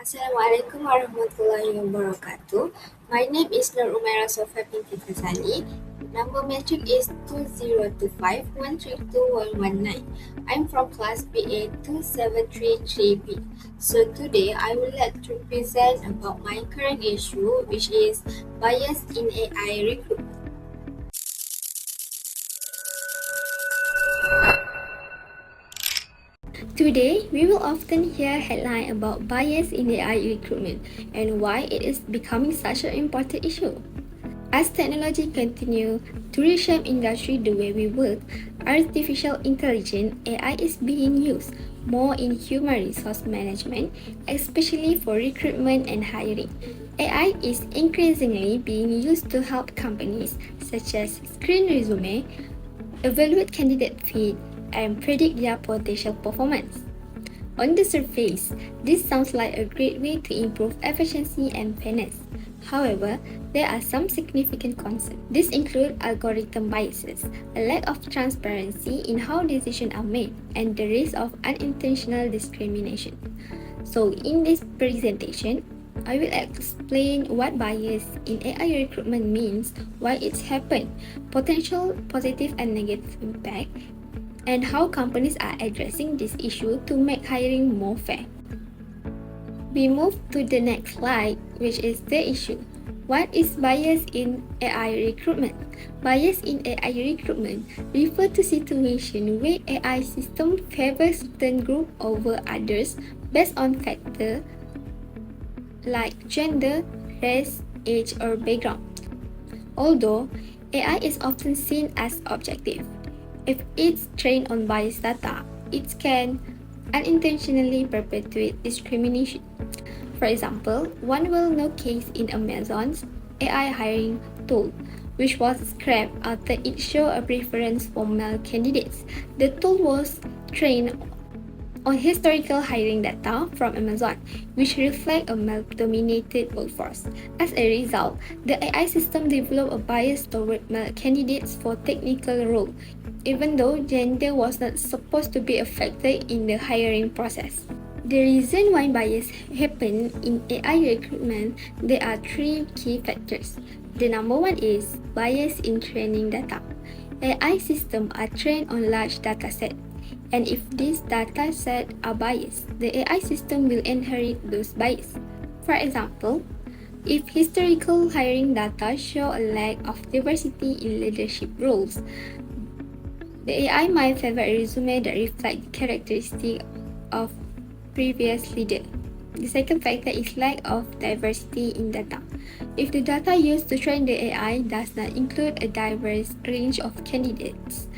Assalamualaikum warahmatullahi wabarakatuh. My name is Nur Umaira Sofia binti Ghazali. Number metric is 2025132119. I'm from class BA 2733B. So today I would like to present about my current issue, which is bias in AI recruitment. Today, we will often hear headline about bias in AI recruitment and why it is becoming such an important issue. As technology continues to reshape industry the way we work, artificial intelligence (AI) is being used more in human resource management, especially for recruitment and hiring. AI is increasingly being used to help companies such as screen resume, evaluate candidate fit, and predict their potential performance. On the surface, this sounds like a great way to improve efficiency and fairness. However, there are some significant concerns. These include algorithm biases, a lack of transparency in how decisions are made, and the risk of unintentional discrimination. So, in this presentation, I will explain what bias in AI recruitment means, why it's happened, potential positive and negative impact, and how companies are addressing this issue to make hiring more fair. We move to the next slide, which is the issue. What is bias in AI recruitment? Bias in AI recruitment refer to situation where AI system favors certain group over others based on factors like gender, race, age, or background. Although AI is often seen as objective, if it's trained on biased data, it can unintentionally perpetuate discrimination. For example, one well-known case in Amazon's AI hiring tool, which was scrapped after it showed a preference for male candidates. The tool was trained on historical hiring data from Amazon, which reflect a male-dominated workforce. As a result, the AI system developed a bias toward male candidates for technical roles, even though gender was not supposed to be a factor in the hiring process. The reason why bias happen in AI recruitment, there are three key factors. The number one is bias in training data. AI systems are trained on large data sets, and if these data sets are biased, the AI system will inherit those biases. For example, if historical hiring data show a lack of diversity in leadership roles, the AI might favor a resume that reflects characteristics of previous leader. The second factor is lack of diversity in data. If the data used to train the AI does not include a diverse range of candidates,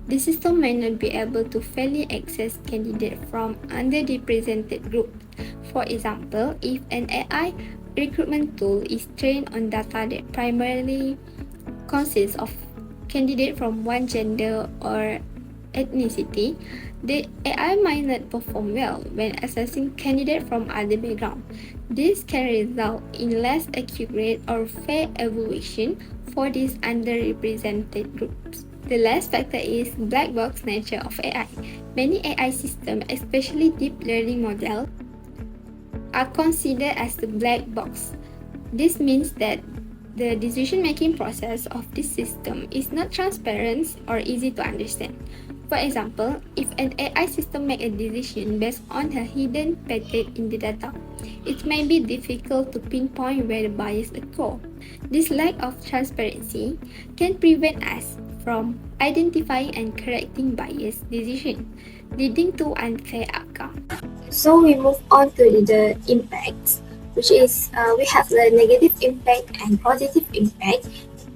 the system may not be able to fairly access candidates from underrepresented groups. For example, if an AI recruitment tool is trained on data that primarily consists of candidates from one gender or ethnicity, the AI might not perform well when assessing candidates from other backgrounds. This can result in less accurate or fair evaluation for these underrepresented groups. The last factor is black box nature of AI. Many AI systems, especially deep learning models, are considered as the black box. This means that the decision-making process of this system is not transparent or easy to understand. For example, if an AI system makes a decision based on a hidden pattern in the data, it may be difficult to pinpoint where the bias occurs. This lack of transparency can prevent us from identifying and correcting biased decisions, leading to unfair outcomes. So we move on to the impacts, which is we have the negative impact and positive impact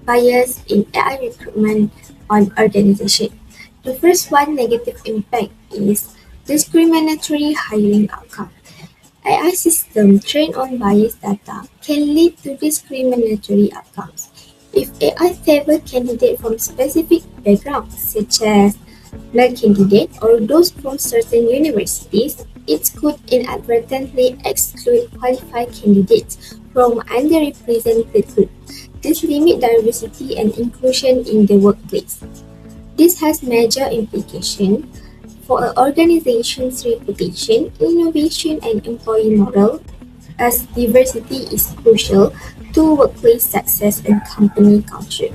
bias in AI recruitment on organization. The first one, negative impact, is discriminatory hiring outcome. AI system trained on biased data can lead to discriminatory outcomes. If AI favor candidates from specific backgrounds, such as male candidates or those from certain universities, it could inadvertently exclude qualified candidates from underrepresented groups. This limits diversity and inclusion in the workplace. This has major implications for an organization's reputation, innovation, and employee morale. as diversity is crucial to workplace success and company culture.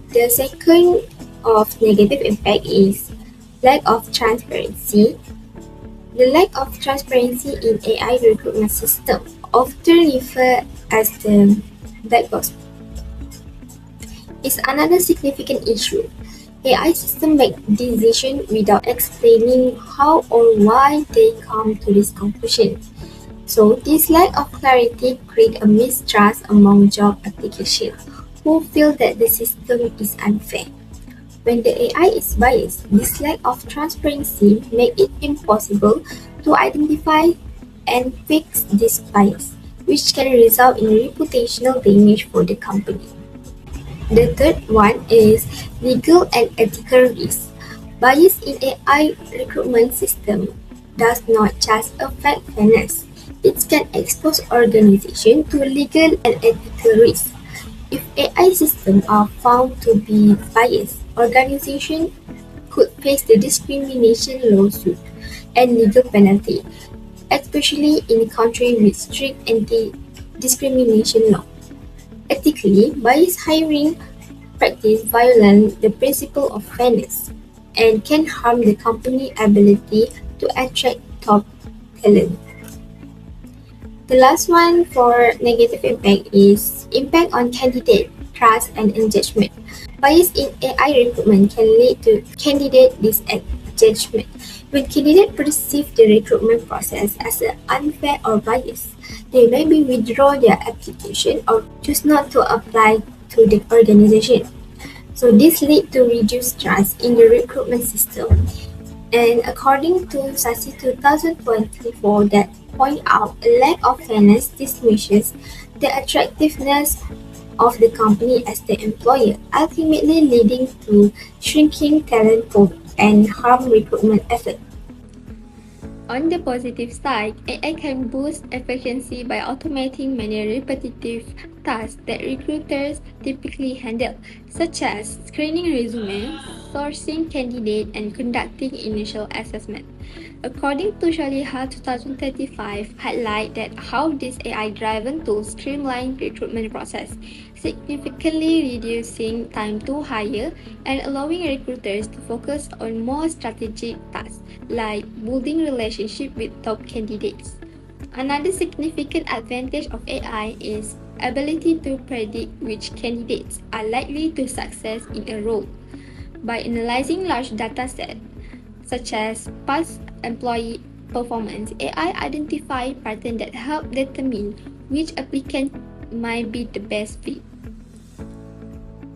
The second of negative impact is lack of transparency. The lack of transparency in AI recruitment system, often referred as the black box, is another significant issue. AI systems make decisions without explaining how or why they come to this conclusion. So, this lack of clarity creates a mistrust among job applications who feel that the system is unfair. When the AI is biased, this lack of transparency makes it impossible to identify and fix this bias, which can result in reputational damage for the company. The third one is legal and ethical risk. Bias in AI recruitment system does not just affect fairness. It can expose organizations to legal and ethical risks. If AI systems are found to be biased, organizations could face the discrimination lawsuit and legal penalty, especially in countries with strict anti-discrimination law. Ethically, biased hiring practice violate the principle of fairness and can harm the company's ability to attract top talent. The last one for negative impact is impact on candidate trust and engagement. Bias in AI recruitment can lead to candidate disengagement. When candidates perceive the recruitment process as unfair or biased, they maybe withdraw their application or choose not to apply to the organization. So this leads to reduced trust in the recruitment system. And according to SASI 2024 that point out a lack of fairness diminishes the attractiveness of the company as the employer, ultimately leading to shrinking talent pool and harm recruitment efforts. On the positive side, AI can boost efficiency by automating many repetitive tasks that recruiters typically handle, such as screening resumes, sourcing candidates, and conducting initial assessment. According to Shaliha 2035, highlight that how this AI-driven tools streamline recruitment process, significantly reducing time to hire and allowing recruiters to focus on more strategic tasks like building relationships with top candidates. Another significant advantage of AI is ability to predict which candidates are likely to succeed in a role. By analyzing large data sets, such as past employee performance, AI identify patterns that help determine which applicant might be the best fit.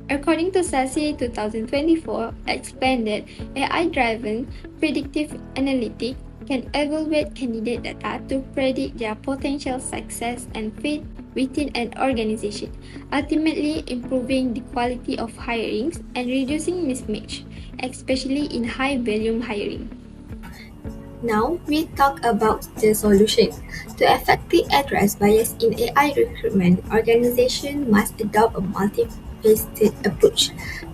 According to SASI 2024, explained that AI-driven predictive analytics can evaluate candidate data to predict their potential success and fit within an organization, ultimately improving the quality of hirings and reducing mismatch, especially in high-volume hiring. Now, we talk about the solution. To effectively address bias in AI recruitment, organizations must adopt a multifaceted approach.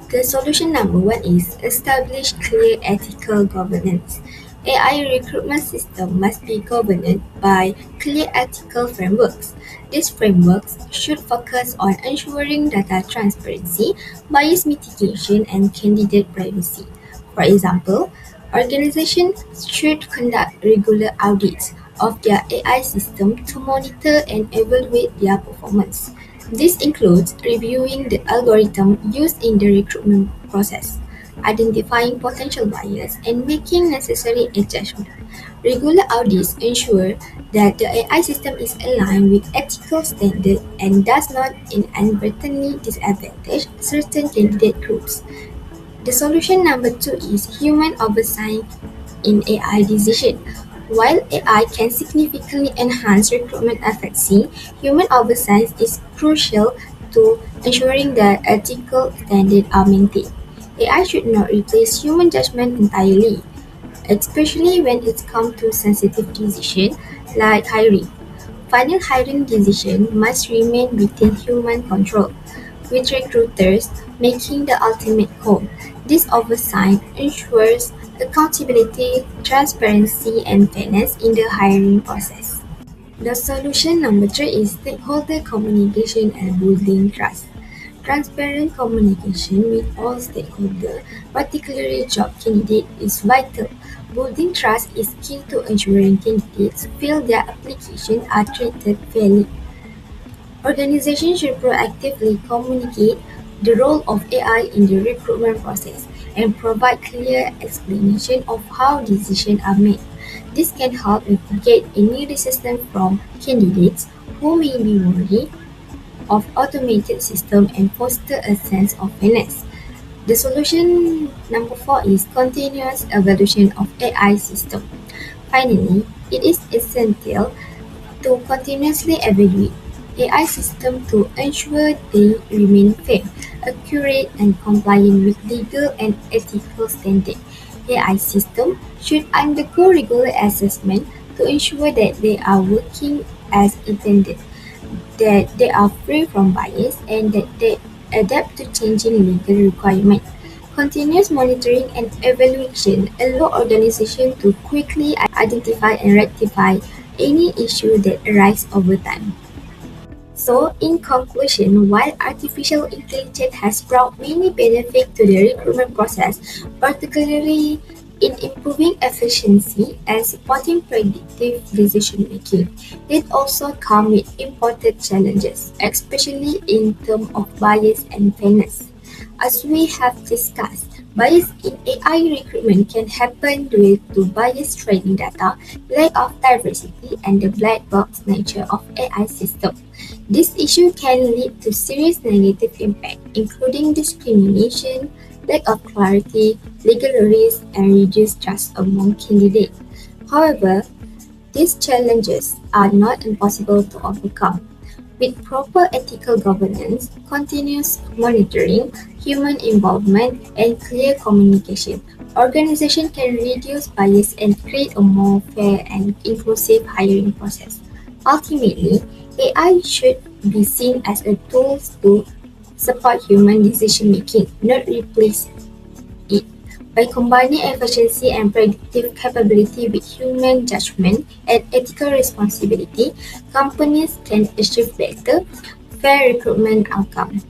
The solution number one is establish clear ethical governance. AI recruitment system must be governed by clear ethical frameworks. These frameworks should focus on ensuring data transparency, bias mitigation, and candidate privacy. For example, organizations should conduct regular audits of their AI system to monitor and evaluate their performance. This includes reviewing the algorithm used in the recruitment process, identifying potential bias, and making necessary adjustments. Regular audits ensure that the AI system is aligned with ethical standards and does not inadvertently disadvantage certain candidate groups. The solution number two is human oversight in AI decision. While AI can significantly enhance recruitment efficiency, human oversight is crucial to ensuring that ethical standards are maintained. AI should not replace human judgment entirely, especially when it comes to sensitive decisions like hiring. Final hiring decisions must remain within human control, with recruiters making the ultimate call. This oversight ensures accountability, transparency, and fairness in the hiring process. The solution number three is stakeholder communication and building trust. Transparent communication with all stakeholders, particularly job candidates, is vital. Building trust is key to ensuring candidates feel their applications are treated fairly. Organizations should proactively communicate the role of AI in the recruitment process and provide clear explanation of how decisions are made. This can help mitigate any resistance from candidates who may be worried of automated system and foster a sense of fairness. The solution number four is continuous evaluation of AI system. Finally, it is essential to continuously evaluate AI systems to ensure they remain fair, accurate, and compliant with legal and ethical standards. AI systems should undergo regular assessment to ensure that they are working as intended, that they are free from bias, and that they adapt to changing legal requirements. Continuous monitoring and evaluation allow organizations to quickly identify and rectify any issue that arise over time. So, in conclusion, while artificial intelligence has brought many benefits to the recruitment process, particularly in improving efficiency and supporting predictive decision making, it also comes with important challenges, especially in terms of bias and fairness. As we have discussed, bias in AI recruitment can happen due to biased training data, lack of diversity, and the black box nature of AI systems. This issue can lead to serious negative impact, including discrimination, lack of clarity, legal risk, and reduced trust among candidates. However, these challenges are not impossible to overcome. With proper ethical governance, continuous monitoring, human involvement, and clear communication, organizations can reduce bias and create a more fair and inclusive hiring process. Ultimately, AI should be seen as a tool to support human decision making, not replace it. By combining efficiency and predictive capability with human judgment and ethical responsibility, companies can achieve better, fair recruitment outcomes.